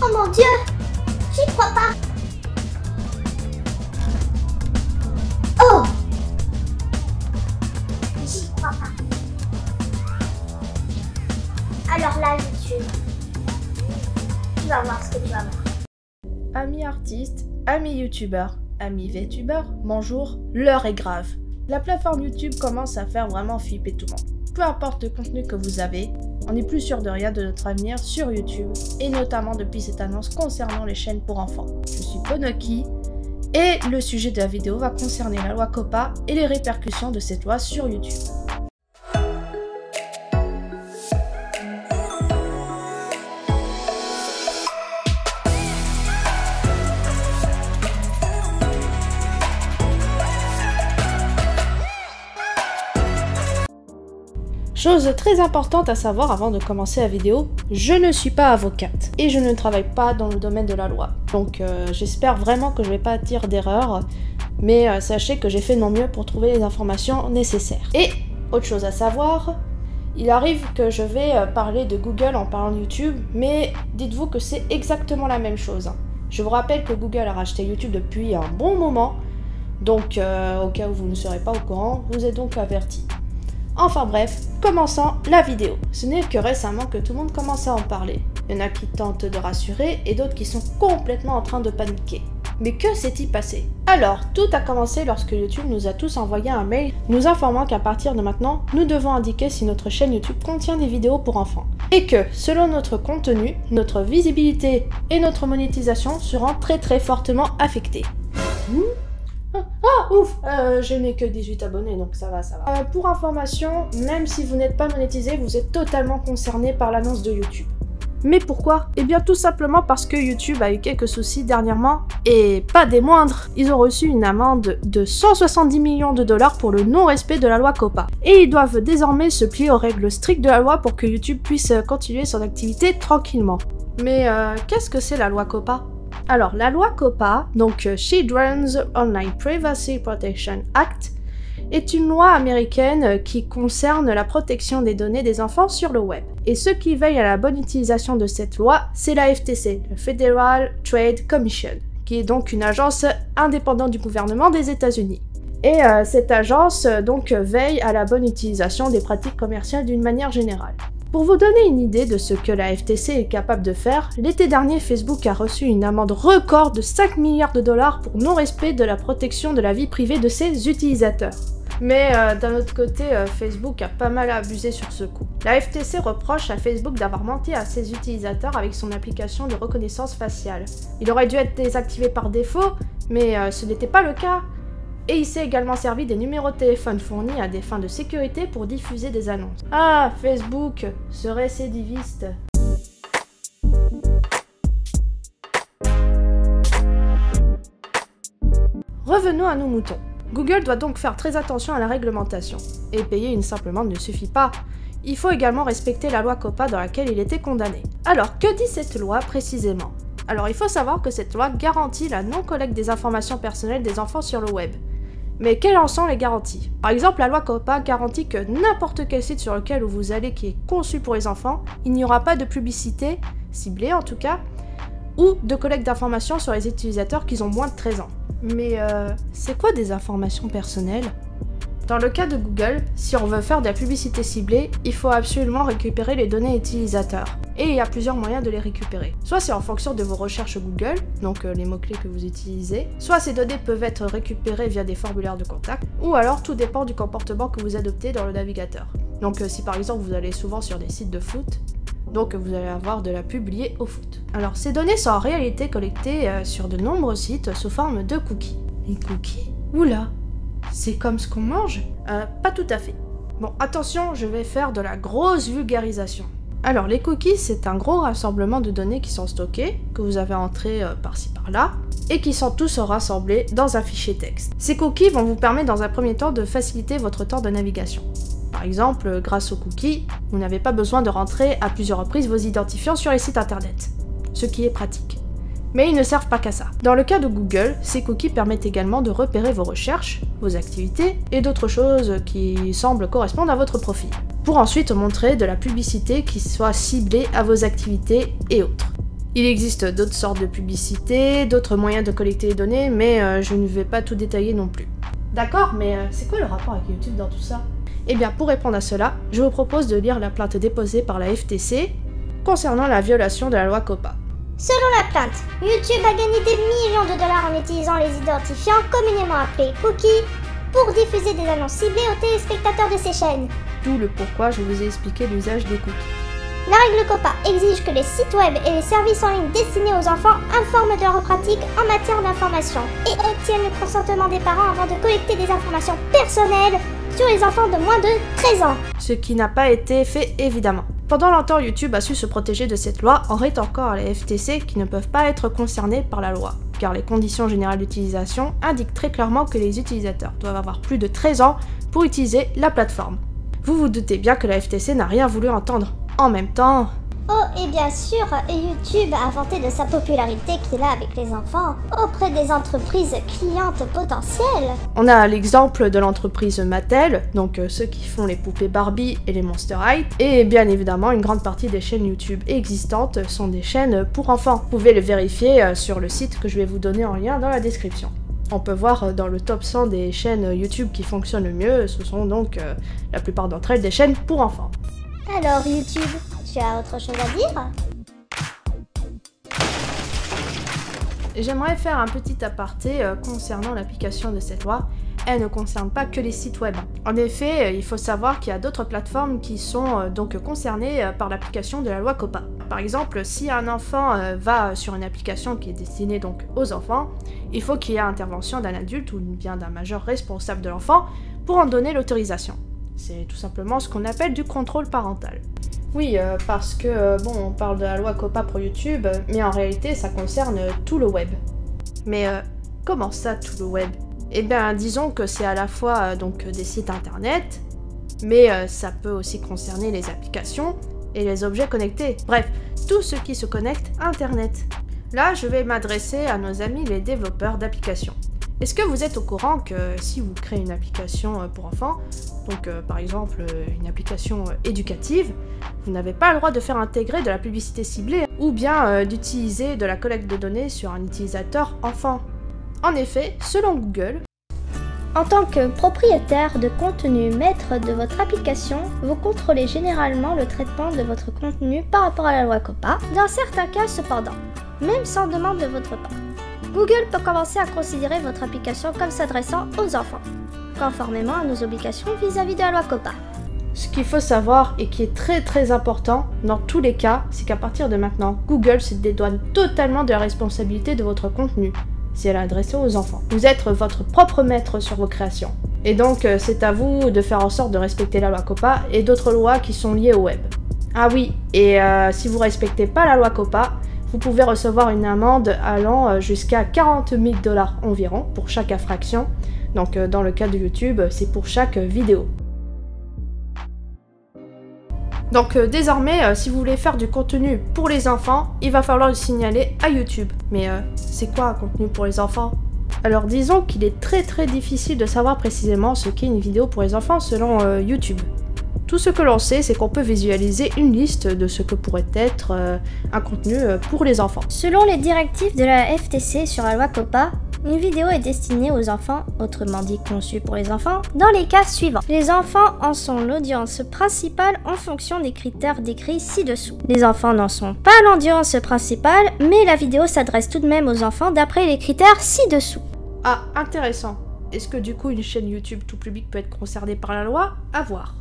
Oh mon Dieu, j'y crois pas. Oh, j'y crois pas. Alors là, YouTube, tu vas voir ce que tu vas voir. Amis artistes, amis youtubeurs, amis VTubers, bonjour, l'heure est grave. La plateforme YouTube commence à faire vraiment flipper tout le monde. Peu importe le contenu que vous avez, on n'est plus sûr de rien de notre avenir sur YouTube, et notamment depuis cette annonce concernant les chaînes pour enfants. Je suis Ponoki, et le sujet de la vidéo va concerner la loi COPPA et les répercussions de cette loi sur YouTube. Chose très importante à savoir avant de commencer la vidéo, je ne suis pas avocate et je ne travaille pas dans le domaine de la loi. Donc j'espère vraiment que je ne vais pas dire d'erreur, mais sachez que j'ai fait de mon mieux pour trouver les informations nécessaires. Et autre chose à savoir, il arrive que je vais parler de Google en parlant de YouTube, mais dites-vous que c'est exactement la même chose. Je vous rappelle que Google a racheté YouTube depuis un bon moment, donc au cas où vous ne serez pas au courant, vous êtes donc avertis. Enfin bref, commençons la vidéo. Ce n'est que récemment que tout le monde commence à en parler. Il y en a qui tentent de rassurer et d'autres qui sont complètement en train de paniquer. Mais que s'est-il passé? Alors, tout a commencé lorsque YouTube nous a tous envoyé un mail nous informant qu'à partir de maintenant, nous devons indiquer si notre chaîne YouTube contient des vidéos pour enfants. Et que, selon notre contenu, notre visibilité et notre monétisation seront très fortement affectées. Ah ouf, je n'ai que 18 abonnés donc ça va. Pour information, même si vous n'êtes pas monétisé, vous êtes totalement concerné par l'annonce de YouTube. Mais pourquoi? Eh bien tout simplement parce que YouTube a eu quelques soucis dernièrement, et pas des moindres. Ils ont reçu une amende de 170 millions de dollars pour le non-respect de la loi COPPA. Et ils doivent désormais se plier aux règles strictes de la loi pour que YouTube puisse continuer son activité tranquillement. Mais qu'est-ce que c'est la loi COPPA? Alors, la loi COPPA, donc Children's Online Privacy Protection Act, est une loi américaine qui concerne la protection des données des enfants sur le web. Et ceux qui veillent à la bonne utilisation de cette loi, c'est la FTC, le Federal Trade Commission, qui est donc une agence indépendante du gouvernement des États-Unis. Et cette agence donc veille à la bonne utilisation des pratiques commerciales d'une manière générale. Pour vous donner une idée de ce que la FTC est capable de faire, l'été dernier, Facebook a reçu une amende record de 5 milliards de dollars pour non-respect de la protection de la vie privée de ses utilisateurs. Mais d'un autre côté, Facebook a pas mal abusé sur ce coup. La FTC reproche à Facebook d'avoir menti à ses utilisateurs avec son application de reconnaissance faciale. Il aurait dû être désactivé par défaut, mais ce n'était pas le cas. Et il s'est également servi des numéros de téléphone fournis à des fins de sécurité pour diffuser des annonces. Ah, Facebook, ce récidiviste. Revenons à nos moutons. Google doit donc faire très attention à la réglementation. Et payer une simple amende ne suffit pas. Il faut également respecter la loi COPPA dans laquelle il était condamné. Alors, que dit cette loi précisément? Alors, il faut savoir que cette loi garantit la non-collecte des informations personnelles des enfants sur le web. Mais quelles en sont les garanties? Par exemple, la loi COPPA garantit que n'importe quel site sur lequel vous allez qui est conçu pour les enfants, il n'y aura pas de publicité, ciblée en tout cas, ou de collecte d'informations sur les utilisateurs qui ont moins de 13 ans. Mais c'est quoi des informations personnelles? Dans le cas de Google, si on veut faire de la publicité ciblée, il faut absolument récupérer les données utilisateurs. Et il y a plusieurs moyens de les récupérer. Soit c'est en fonction de vos recherches Google, donc les mots-clés que vous utilisez, soit ces données peuvent être récupérées via des formulaires de contact, ou alors tout dépend du comportement que vous adoptez dans le navigateur. Donc si par exemple vous allez souvent sur des sites de foot, donc vous allez avoir de la pub liée au foot. Alors ces données sont en réalité collectées sur de nombreux sites sous forme de cookies. Les cookies? Oula! C'est comme ce qu'on mange? Pas tout à fait. Bon, attention, je vais faire de la grosse vulgarisation. Alors, les cookies, c'est un gros rassemblement de données qui sont stockées, que vous avez entrées par-ci par-là, et qui sont tous rassemblés dans un fichier texte. Ces cookies vont vous permettre dans un premier temps de faciliter votre temps de navigation. Par exemple, grâce aux cookies, vous n'avez pas besoin de rentrer à plusieurs reprises vos identifiants sur les sites internet, ce qui est pratique. Mais ils ne servent pas qu'à ça. Dans le cas de Google, ces cookies permettent également de repérer vos recherches, vos activités et d'autres choses qui semblent correspondre à votre profil, pour ensuite montrer de la publicité qui soit ciblée à vos activités et autres. Il existe d'autres sortes de publicités, d'autres moyens de collecter les données, mais je ne vais pas tout détailler non plus. D'accord, mais c'est quoi le rapport avec YouTube dans tout ça? Eh bien, pour répondre à cela, je vous propose de lire la plainte déposée par la FTC concernant la violation de la loi COPPA. Selon la plainte, YouTube a gagné des millions de dollars en utilisant les identifiants communément appelés cookies pour diffuser des annonces ciblées aux téléspectateurs de ses chaînes. D'où le pourquoi je vous ai expliqué l'usage des cookies. La règle COPPA exige que les sites web et les services en ligne destinés aux enfants informent de leurs pratiques en matière d'information et obtiennent le consentement des parents avant de collecter des informations personnelles sur les enfants de moins de 13 ans. Ce qui n'a pas été fait évidemment. Pendant longtemps, YouTube a su se protéger de cette loi en rétorquant à la FTC qu'ils ne peuvent pas être concernés par la loi, car les conditions générales d'utilisation indiquent très clairement que les utilisateurs doivent avoir plus de 13 ans pour utiliser la plateforme. Vous vous doutez bien que la FTC n'a rien voulu entendre. En même temps... Oh, et bien sûr, YouTube a vanté de sa popularité qu'il a avec les enfants auprès des entreprises clientes potentielles. On a l'exemple de l'entreprise Mattel, donc ceux qui font les poupées Barbie et les Monster High, et bien évidemment une grande partie des chaînes YouTube existantes sont des chaînes pour enfants. Vous pouvez le vérifier sur le site que je vais vous donner en lien dans la description. On peut voir dans le top 100 des chaînes YouTube qui fonctionnent le mieux, ce sont donc la plupart d'entre elles des chaînes pour enfants. Alors YouTube, tu as autre chose à dire? J'aimerais faire un petit aparté concernant l'application de cette loi. Elle ne concerne pas que les sites web. En effet, il faut savoir qu'il y a d'autres plateformes qui sont donc concernées par l'application de la loi COPPA. Par exemple, si un enfant va sur une application qui est destinée donc aux enfants, il faut qu'il y ait intervention d'un adulte ou bien d'un majeur responsable de l'enfant pour en donner l'autorisation. C'est tout simplement ce qu'on appelle du contrôle parental. Oui, parce que, bon, on parle de la loi COPPA pour YouTube, mais en réalité, ça concerne tout le web. Mais comment ça, tout le web? Eh bien, disons que c'est à la fois donc des sites internet, mais ça peut aussi concerner les applications et les objets connectés. Bref, tout ce qui se connecte à Internet. Là, je vais m'adresser à nos amis les développeurs d'applications. Est-ce que vous êtes au courant que si vous créez une application pour enfants, donc par exemple une application éducative, vous n'avez pas le droit de faire intégrer de la publicité ciblée ou bien d'utiliser de la collecte de données sur un utilisateur enfant? En effet, selon Google, en tant que propriétaire de contenu maître de votre application, vous contrôlez généralement le traitement de votre contenu par rapport à la loi COPPA, dans certains cas cependant, même sans demande de votre part. Google peut commencer à considérer votre application comme s'adressant aux enfants, conformément à nos obligations vis-à-vis de la loi COPPA. Ce qu'il faut savoir et qui est très important dans tous les cas, c'est qu'à partir de maintenant, Google se dédouane totalement de la responsabilité de votre contenu si elle est adressée aux enfants. Vous êtes votre propre maître sur vos créations. Et donc c'est à vous de faire en sorte de respecter la loi COPPA et d'autres lois qui sont liées au web. Ah oui, et si vous respectez pas la loi COPPA, vous pouvez recevoir une amende allant jusqu'à 40 000 $ environ pour chaque infraction. Donc dans le cas de YouTube, c'est pour chaque vidéo. Donc désormais, si vous voulez faire du contenu pour les enfants, il va falloir le signaler à YouTube. Mais c'est quoi un contenu pour les enfants? Alors disons qu'il est très difficile de savoir précisément ce qu'est une vidéo pour les enfants selon YouTube. Tout ce que l'on sait, c'est qu'on peut visualiser une liste de ce que pourrait être un contenu pour les enfants. Selon les directives de la FTC sur la loi COPPA, une vidéo est destinée aux enfants, autrement dit conçue pour les enfants, dans les cas suivants. Les enfants en sont l'audience principale en fonction des critères décrits ci-dessous. Les enfants n'en sont pas l'audience principale, mais la vidéo s'adresse tout de même aux enfants d'après les critères ci-dessous. Ah, intéressant. Est-ce que du coup une chaîne YouTube tout public peut être concernée par la loi? À voir.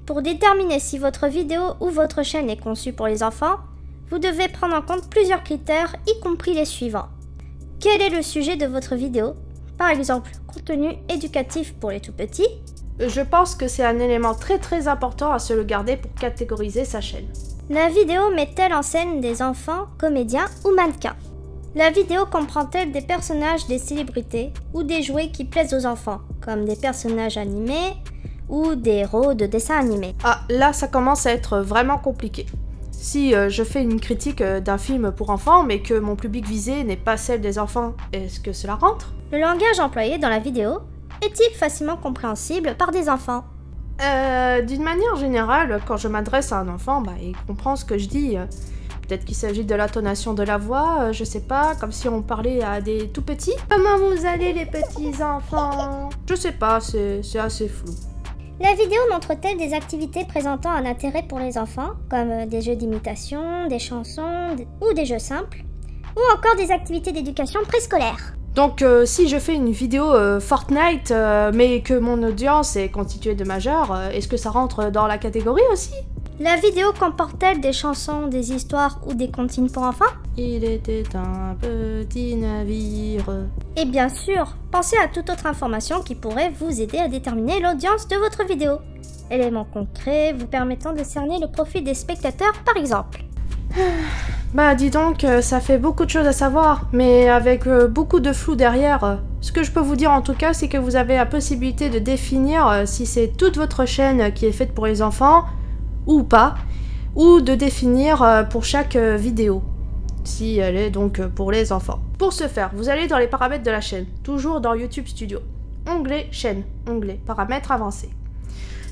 Pour déterminer si votre vidéo ou votre chaîne est conçue pour les enfants, vous devez prendre en compte plusieurs critères, y compris les suivants. Quel est le sujet de votre vidéo? Par exemple, contenu éducatif pour les tout-petits. Je pense que c'est un élément très important à se le garder pour catégoriser sa chaîne. La vidéo met-elle en scène des enfants, comédiens ou mannequins? La vidéo comprend-elle des personnages, des célébrités ou des jouets qui plaisent aux enfants, comme des personnages animés ou des héros de dessins animés? Ah, là ça commence à être vraiment compliqué. Si je fais une critique d'un film pour enfants, mais que mon public visé n'est pas celle des enfants, est-ce que cela rentre? Le langage employé dans la vidéo est-il facilement compréhensible par des enfants? D'une manière générale, quand je m'adresse à un enfant, il comprend ce que je dis. Peut-être qu'il s'agit de l'intonation de la voix, je sais pas, comme si on parlait à des tout petits. Comment vous allez les petits enfants? Je sais pas, c'est assez flou. La vidéo montre-t-elle des activités présentant un intérêt pour les enfants, comme des jeux d'imitation, des chansons ou des jeux simples, ou encore des activités d'éducation préscolaire? Donc si je fais une vidéo Fortnite, mais que mon audience est constituée de majeurs, est-ce que ça rentre dans la catégorie aussi? La vidéo comporte-t-elle des chansons, des histoires ou des comptines pour enfants? Il était un petit navire. Et bien sûr, pensez à toute autre information qui pourrait vous aider à déterminer l'audience de votre vidéo. Éléments concrets vous permettant de cerner le profil des spectateurs par exemple. Bah dis donc, ça fait beaucoup de choses à savoir, mais avec beaucoup de flou derrière. Ce que je peux vous dire en tout cas, c'est que vous avez la possibilité de définir si c'est toute votre chaîne qui est faite pour les enfants, ou pas, ou de définir pour chaque vidéo, si elle est donc pour les enfants. Pour ce faire, vous allez dans les paramètres de la chaîne, toujours dans YouTube Studio. Onglet chaîne, onglet paramètres avancés.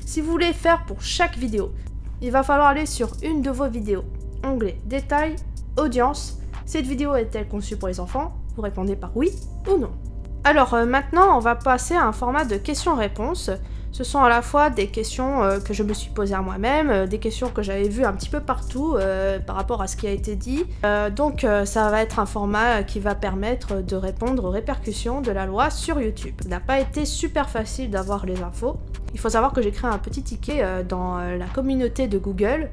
Si vous voulez faire pour chaque vidéo, il va falloir aller sur une de vos vidéos. Onglet détail, audience, cette vidéo est-elle conçue pour les enfants? Vous répondez par oui ou non. Alors maintenant, on va passer à un format de questions-réponses. Ce sont à la fois des questions que je me suis posées à moi-même, des questions que j'avais vues un petit peu partout par rapport à ce qui a été dit. Donc ça va être un format qui va permettre de répondre aux répercussions de la loi sur YouTube. Ça n'a pas été super facile d'avoir les infos. Il faut savoir que j'ai créé un petit ticket dans la communauté de Google.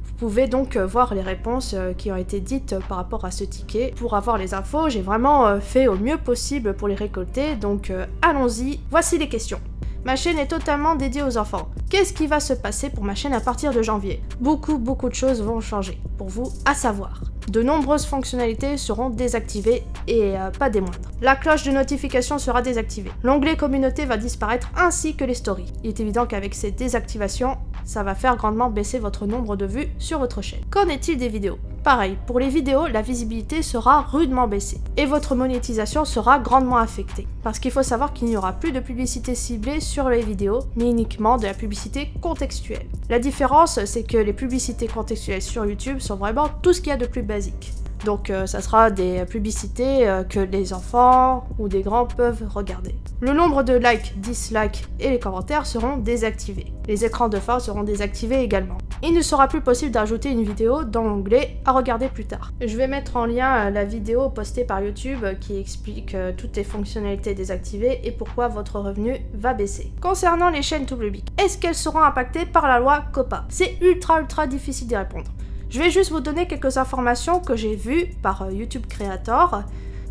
Vous pouvez donc voir les réponses qui ont été dites par rapport à ce ticket. Pour avoir les infos, j'ai vraiment fait au mieux possible pour les récolter, donc allons-y, voici les questions. Ma chaîne est totalement dédiée aux enfants. Qu'est-ce qui va se passer pour ma chaîne à partir de janvier? Beaucoup de choses vont changer. Pour vous, à savoir. De nombreuses fonctionnalités seront désactivées et pas des moindres. La cloche de notification sera désactivée. L'onglet communauté va disparaître ainsi que les stories. Il est évident qu'avec ces désactivations, ça va faire grandement baisser votre nombre de vues sur votre chaîne. Qu'en est-il des vidéos? Pareil, pour les vidéos, la visibilité sera rudement baissée et votre monétisation sera grandement affectée. Parce qu'il faut savoir qu'il n'y aura plus de publicité ciblée sur les vidéos, mais uniquement de la publicité contextuelle. La différence, c'est que les publicités contextuelles sur YouTube sont vraiment tout ce qu'il y a de plus basique. Donc ça sera des publicités que les enfants ou des grands peuvent regarder. Le nombre de likes, dislikes et les commentaires seront désactivés. Les écrans de fin seront désactivés également. Il ne sera plus possible d'ajouter une vidéo dans l'onglet à regarder plus tard. Je vais mettre en lien la vidéo postée par YouTube qui explique toutes les fonctionnalités désactivées et pourquoi votre revenu va baisser. Concernant les chaînes tout public, est-ce qu'elles seront impactées par la loi COPPA? C'est ultra difficile d'y répondre. Je vais juste vous donner quelques informations que j'ai vues par YouTube Creator.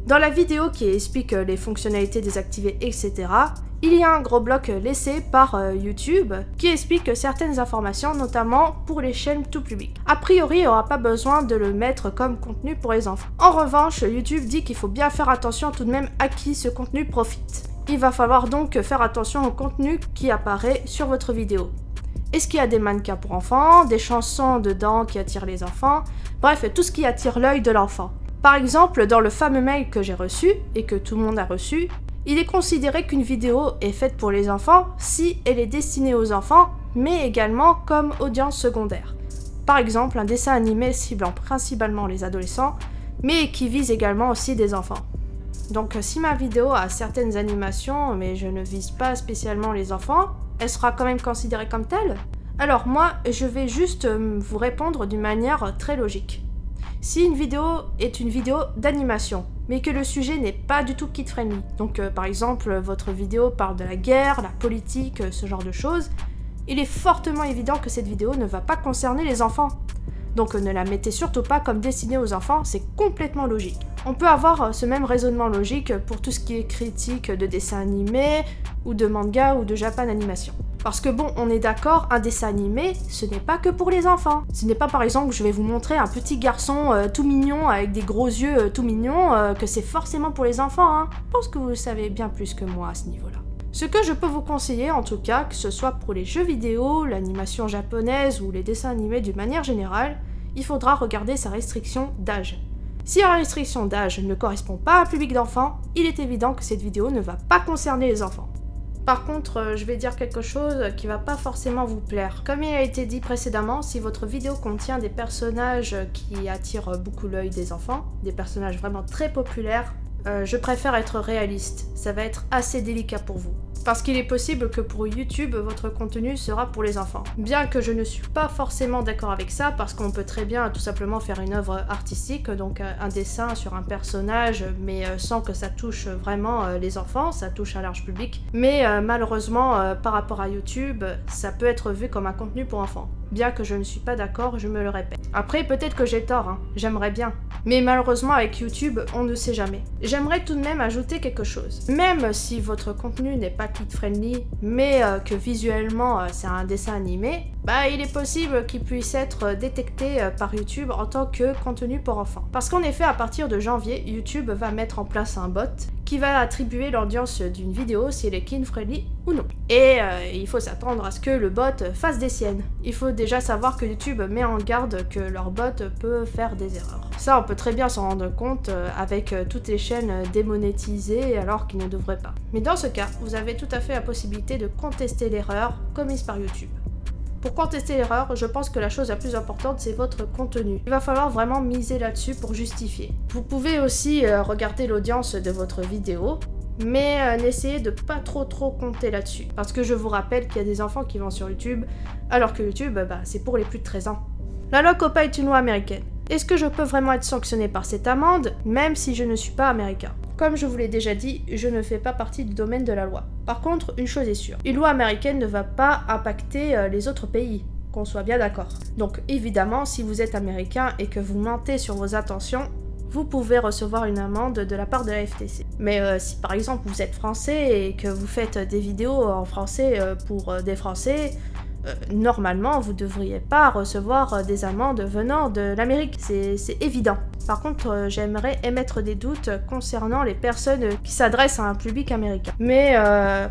Dans la vidéo qui explique les fonctionnalités désactivées, etc., il y a un gros bloc laissé par YouTube qui explique certaines informations, notamment pour les chaînes tout public. A priori, il n'y aura pas besoin de le mettre comme contenu pour les enfants. En revanche, YouTube dit qu'il faut bien faire attention tout de même à qui ce contenu profite. Il va falloir donc faire attention au contenu qui apparaît sur votre vidéo. Est-ce qu'il y a des mannequins pour enfants, des chansons dedans qui attirent les enfants, bref, tout ce qui attire l'œil de l'enfant. Par exemple, dans le fameux mail que j'ai reçu, et que tout le monde a reçu, il est considéré qu'une vidéo est faite pour les enfants si elle est destinée aux enfants, mais également comme audience secondaire. Par exemple, un dessin animé ciblant principalement les adolescents, mais qui vise également aussi des enfants. Donc si ma vidéo a certaines animations, mais je ne vise pas spécialement les enfants, elle sera quand même considérée comme telle? Alors moi, je vais juste vous répondre d'une manière très logique. Si une vidéo est une vidéo d'animation, mais que le sujet n'est pas du tout kid-friendly, donc par exemple votre vidéo parle de la guerre, la politique, ce genre de choses, il est fortement évident que cette vidéo ne va pas concerner les enfants. Donc ne la mettez surtout pas comme destinée aux enfants, c'est complètement logique. On peut avoir ce même raisonnement logique pour tout ce qui est critique de dessins animés, ou de manga, ou de Japan Animation. Parce que bon, on est d'accord, un dessin animé, ce n'est pas que pour les enfants. Ce n'est pas par exemple, je vais vous montrer un petit garçon tout mignon, avec des gros yeux tout mignons, que c'est forcément pour les enfants, hein. Je pense que vous le savez bien plus que moi à ce niveau-là. Ce que je peux vous conseiller, en tout cas, que ce soit pour les jeux vidéo, l'animation japonaise ou les dessins animés d'une manière générale, il faudra regarder sa restriction d'âge. Si la restriction d'âge ne correspond pas à un public d'enfants, il est évident que cette vidéo ne va pas concerner les enfants. Par contre, je vais dire quelque chose qui va pas forcément vous plaire. Comme il a été dit précédemment, si votre vidéo contient des personnages qui attirent beaucoup l'œil des enfants, des personnages vraiment très populaires, je préfère être réaliste. Ça va être assez délicat pour vous. Parce qu'il est possible que pour YouTube, votre contenu sera pour les enfants. Bien que je ne suis pas forcément d'accord avec ça, parce qu'on peut très bien tout simplement faire une œuvre artistique, donc un dessin sur un personnage, mais sans que ça touche vraiment les enfants, ça touche un large public. Mais malheureusement, par rapport à YouTube, ça peut être vu comme un contenu pour enfants. Bien que je ne suis pas d'accord, je me le répète. Après, peut-être que j'ai tort, hein. J'aimerais bien. Mais malheureusement, avec YouTube, on ne sait jamais. J'aimerais tout de même ajouter quelque chose. Même si votre contenu n'est pas kid-friendly, mais que visuellement c'est un dessin animé, bah il est possible qu'il puisse être détecté par YouTube en tant que contenu pour enfants. Parce qu'en effet, à partir de janvier, YouTube va mettre en place un bot qui va attribuer l'audience d'une vidéo si elle est kid-friendly ou non. Et il faut s'attendre à ce que le bot fasse des siennes. Il faut déjà savoir que YouTube met en garde que leur bot peut faire des erreurs. Ça, on peut très bien s'en rendre compte avec toutes les chaînes démonétisées alors qu'ils ne devraient pas. Mais dans ce cas, vous avez tout à fait la possibilité de contester l'erreur commise par YouTube. Pour contester l'erreur, je pense que la chose la plus importante, c'est votre contenu. Il va falloir vraiment miser là-dessus pour justifier. Vous pouvez aussi regarder l'audience de votre vidéo, mais n'essayez de pas trop compter là-dessus. Parce que je vous rappelle qu'il y a des enfants qui vont sur YouTube, alors que YouTube, c'est pour les plus de 13 ans. La loi COPPA est une loi américaine. Est-ce que je peux vraiment être sanctionné par cette amende, même si je ne suis pas américain? Comme je vous l'ai déjà dit, je ne fais pas partie du domaine de la loi. Par contre, une chose est sûre, une loi américaine ne va pas impacter les autres pays, qu'on soit bien d'accord. Donc évidemment, si vous êtes américain et que vous mentez sur vos intentions, vous pouvez recevoir une amende de la part de la FTC. Mais si par exemple vous êtes français et que vous faites des vidéos en français pour des Français, normalement, vous ne devriez pas recevoir des amendes venant de l'Amérique, c'est évident. Par contre, j'aimerais émettre des doutes concernant les personnes qui s'adressent à un public américain. Mais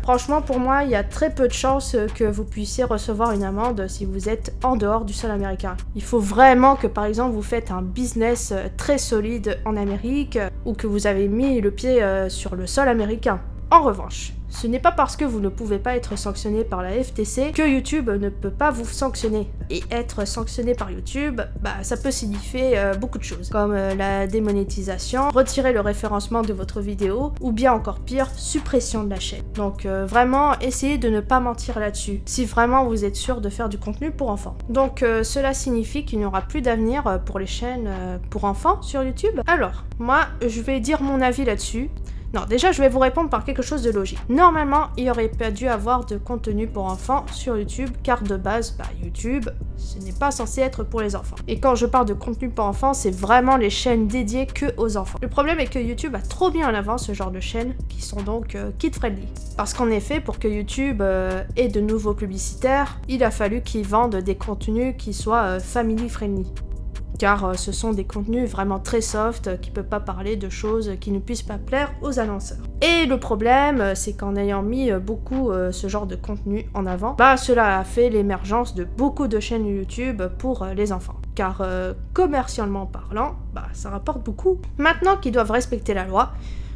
franchement, pour moi, il y a très peu de chances que vous puissiez recevoir une amende si vous êtes en dehors du sol américain. Il faut vraiment que, par exemple, vous faites un business très solide en Amérique ou que vous avez mis le pied sur le sol américain. En revanche, ce n'est pas parce que vous ne pouvez pas être sanctionné par la FTC que YouTube ne peut pas vous sanctionner. Et être sanctionné par YouTube, ça peut signifier beaucoup de choses, comme la démonétisation, retirer le référencement de votre vidéo, ou bien encore pire, suppression de la chaîne. Donc vraiment, essayez de ne pas mentir là-dessus, si vraiment vous êtes sûr de faire du contenu pour enfants. Donc cela signifie qu'il n'y aura plus d'avenir pour les chaînes pour enfants sur YouTube. Alors, moi, je vais dire mon avis là-dessus. Non, déjà, je vais vous répondre par quelque chose de logique. Normalement, il n'y aurait pas dû avoir de contenu pour enfants sur YouTube, car de base, YouTube, ce n'est pas censé être pour les enfants. Et quand je parle de contenu pour enfants, c'est vraiment les chaînes dédiées que aux enfants. Le problème est que YouTube a trop mis en avant ce genre de chaînes, qui sont donc kid-friendly. Parce qu'en effet, pour que YouTube ait de nouveaux publicitaires, il a fallu qu'ils vendent des contenus qui soient family-friendly. Car ce sont des contenus vraiment très soft qui ne peuvent pas parler de choses qui ne puissent pas plaire aux annonceurs. Et le problème, c'est qu'en ayant mis beaucoup ce genre de contenu en avant, cela a fait l'émergence de beaucoup de chaînes YouTube pour les enfants. Car commercialement parlant, ça rapporte beaucoup. Maintenant qu'ils doivent respecter la loi,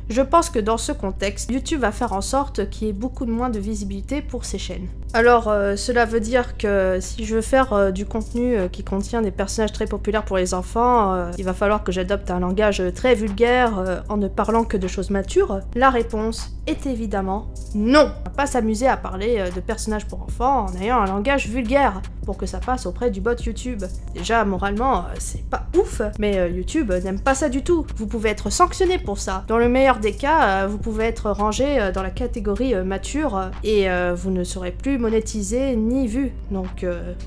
je pense que dans ce contexte, YouTube va faire en sorte qu'il y ait beaucoup moins de visibilité pour ces chaînes. Alors, cela veut dire que si je veux faire du contenu qui contient des personnages très populaires pour les enfants, il va falloir que j'adopte un langage très vulgaire en ne parlant que de choses matures. La réponse est évidemment non. On va pas s'amuser à parler de personnages pour enfants en ayant un langage vulgaire pour que ça passe auprès du bot YouTube. Déjà, moralement, c'est pas ouf, mais YouTube n'aime pas ça du tout. Vous pouvez être sanctionné pour ça. Dans le meilleur des cas, vous pouvez être rangé dans la catégorie mature et vous ne serez plus monétisé ni vu, donc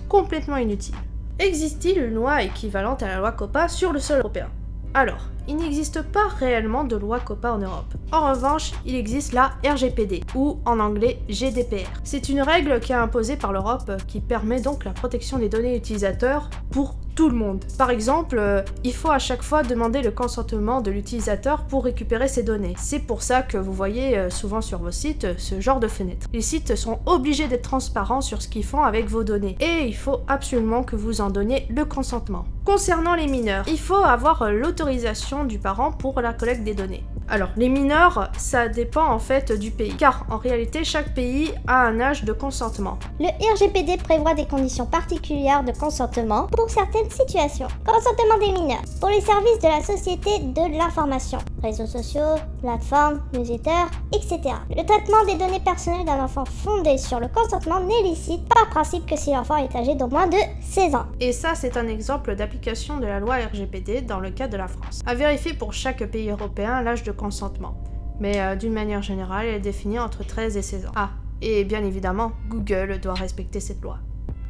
complètement inutile. Existe-t-il une loi équivalente à la loi COPPA sur le sol européen? Alors, il n'existe pas réellement de loi COPPA en Europe. En revanche, il existe la RGPD, ou en anglais GDPR. C'est une règle qui est imposée par l'Europe qui permet donc la protection des données utilisateurs pour tout le monde. Par exemple, il faut à chaque fois demander le consentement de l'utilisateur pour récupérer ses données. C'est pour ça que vous voyez souvent sur vos sites ce genre de fenêtre. Les sites sont obligés d'être transparents sur ce qu'ils font avec vos données et il faut absolument que vous en donniez le consentement. Concernant les mineurs, il faut avoir l'autorisation du parent pour la collecte des données. Alors, les mineurs, ça dépend en fait du pays, car en réalité, chaque pays a un âge de consentement. Le RGPD prévoit des conditions particulières de consentement pour certaines situations. Consentement des mineurs pour les services de la société de l'information, réseaux sociaux, plateformes, newsletters, etc. Le traitement des données personnelles d'un enfant fondé sur le consentement n'est licite par principe que si l'enfant est âgé d'au moins de 16 ans. Et ça, c'est un exemple d'application de la loi RGPD dans le cas de la France. À vérifier pour chaque pays européen l'âge de consentement. Mais d'une manière générale, elle est définie entre 13 et 16 ans. Ah, et bien évidemment, Google doit respecter cette loi.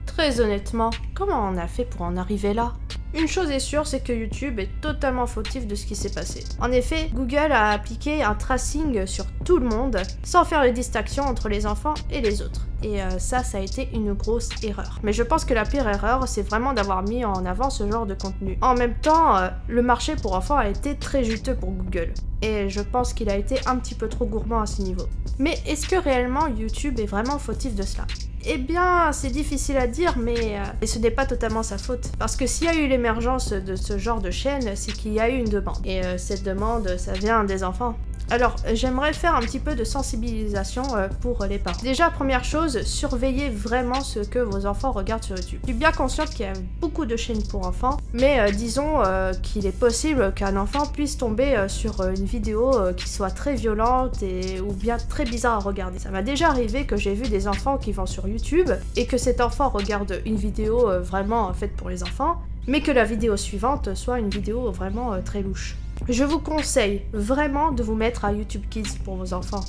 Très honnêtement, comment on a fait pour en arriver là ? Une chose est sûre, c'est que YouTube est totalement fautif de ce qui s'est passé. En effet, Google a appliqué un tracing sur tout le monde, sans faire de distinction entre les enfants et les autres. Et ça a été une grosse erreur. Mais je pense que la pire erreur, c'est vraiment d'avoir mis en avant ce genre de contenu. En même temps, le marché pour enfants a été très juteux pour Google. Et je pense qu'il a été un petit peu trop gourmand à ce niveau. Mais est-ce que réellement YouTube est vraiment fautif de cela ? Eh bien, c'est difficile à dire, mais ce n'est pas totalement sa faute. Parce que s'il y a eu l'émergence de ce genre de chaîne, c'est qu'il y a eu une demande. Et cette demande, ça vient des enfants. Alors, j'aimerais faire un petit peu de sensibilisation pour les parents. Déjà, première chose, surveillez vraiment ce que vos enfants regardent sur YouTube. Je suis bien consciente qu'il y a beaucoup de chaînes pour enfants, mais disons qu'il est possible qu'un enfant puisse tomber sur une vidéo qui soit très violente ou bien très bizarre à regarder. Ça m'a déjà arrivé que j'ai vu des enfants qui vont sur YouTube et que cet enfant regarde une vidéo vraiment faite pour les enfants, mais que la vidéo suivante soit une vidéo vraiment très louche. Je vous conseille vraiment de vous mettre à YouTube Kids pour vos enfants.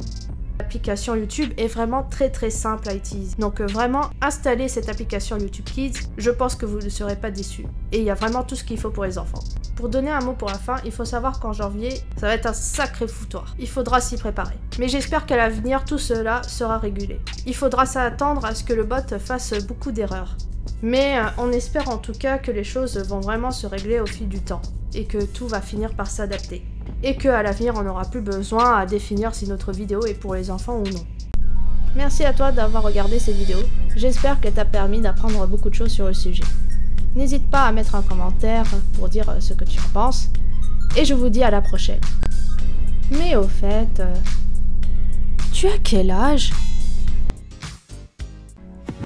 L'application YouTube est vraiment très simple à utiliser. Donc vraiment, installez cette application YouTube Kids, je pense que vous ne serez pas déçus. Et il y a vraiment tout ce qu'il faut pour les enfants. Pour donner un mot pour la fin, il faut savoir qu'en janvier, ça va être un sacré foutoir. Il faudra s'y préparer. Mais j'espère qu'à l'avenir, tout cela sera régulé. Il faudra s'attendre à ce que le bot fasse beaucoup d'erreurs. Mais on espère en tout cas que les choses vont vraiment se régler au fil du temps et que tout va finir par s'adapter. Et qu'à l'avenir, on n'aura plus besoin à définir si notre vidéo est pour les enfants ou non. Merci à toi d'avoir regardé cette vidéo. J'espère qu'elle t'a permis d'apprendre beaucoup de choses sur le sujet. N'hésite pas à mettre un commentaire pour dire ce que tu en penses. Et je vous dis à la prochaine. Mais au fait, tu as quel âge ?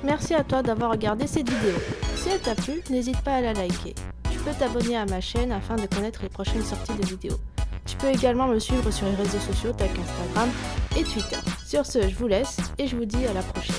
Merci à toi d'avoir regardé cette vidéo. Si elle t'a plu, n'hésite pas à la liker. Tu peux t'abonner à ma chaîne afin de connaître les prochaines sorties de vidéos. Tu peux également me suivre sur les réseaux sociaux tels qu'Instagram et Twitter. Sur ce, je vous laisse et je vous dis à la prochaine.